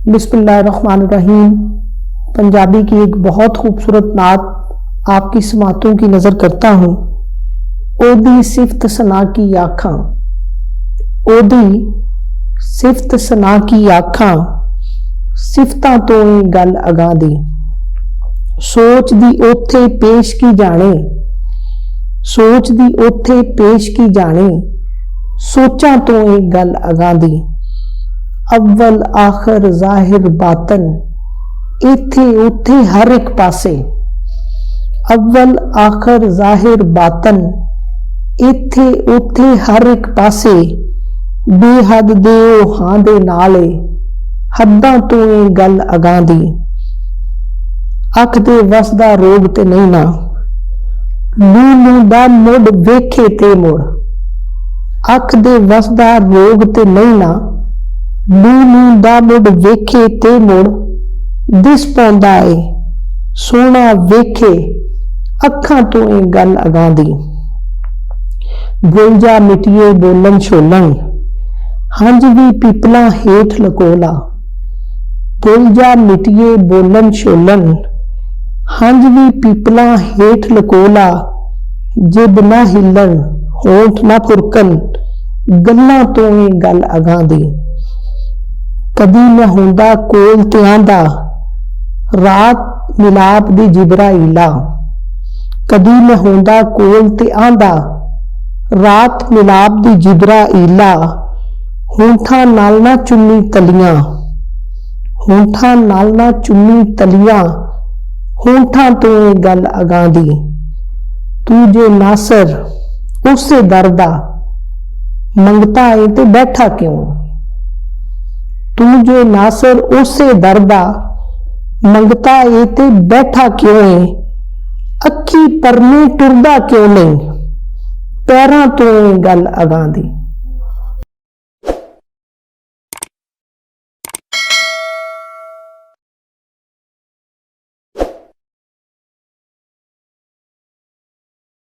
बिस्मिल्लाहिर्रहमानिर्रहीम। पंजाबी की एक बहुत खूबसूरत नात आपकी समातों की नज़र करता हूँ। ओदी सिफ्त सना की आँखां, ओदी सिफ्त सना की आँखां, सिफतां तो गल अगा दी। सोच दी ओथे पेश की जाने, सोच दी ओथे पेश की जाने, सोचां तो गल अगा दी। अव्वल आखिर जाहिर बातन, इथे उथे हर एक पासे। अव्वल आखिर जाहिर बातन, इथे उथे हर एक पासे। बेहद दे हां दे नाले, हद्दां तो गल अगा दी। अख दे वसदा रोग ते नहीं ना, लू दा मुड़ वेखे ते मुड़। अख दे वसदा रोग ते नहीं ना, लू दा मुड़ वेखे ते मुड़। दिस पौंदा ए सोना वेखे, अखां तो गल अगा दी। भुल जा मिटिए बोलन छोलन, हंज भी पीपला हेठ लकोला। भुल जा मिटिए बोलन छोलन, हंज भी पीपला हेठ लकोला। जिब ना हिलन होठ ना फुरकन, गल्लां तो गल अगा दी। कदी मैं हुंदा कोल ते आंदा, रात मिलाप दी जिब्राईला। कदी मैं हुंदा कोल ते आंदा, रात मिलाप दी जिब्राईला। होंठां नाल ना चुन्नी तलियां, होंठां नाल ना चुन्नी तलियां, होंठां तो गल अगा दी। तू जे नासर उसे दरदा, मंगता है ते बैठा क्यों। तू जो नासर उसे दरदा, मंगता है ते बैठा क्यों है। अखी परने टुरदा क्यों नहीं, पैरां तो गल अगा दी।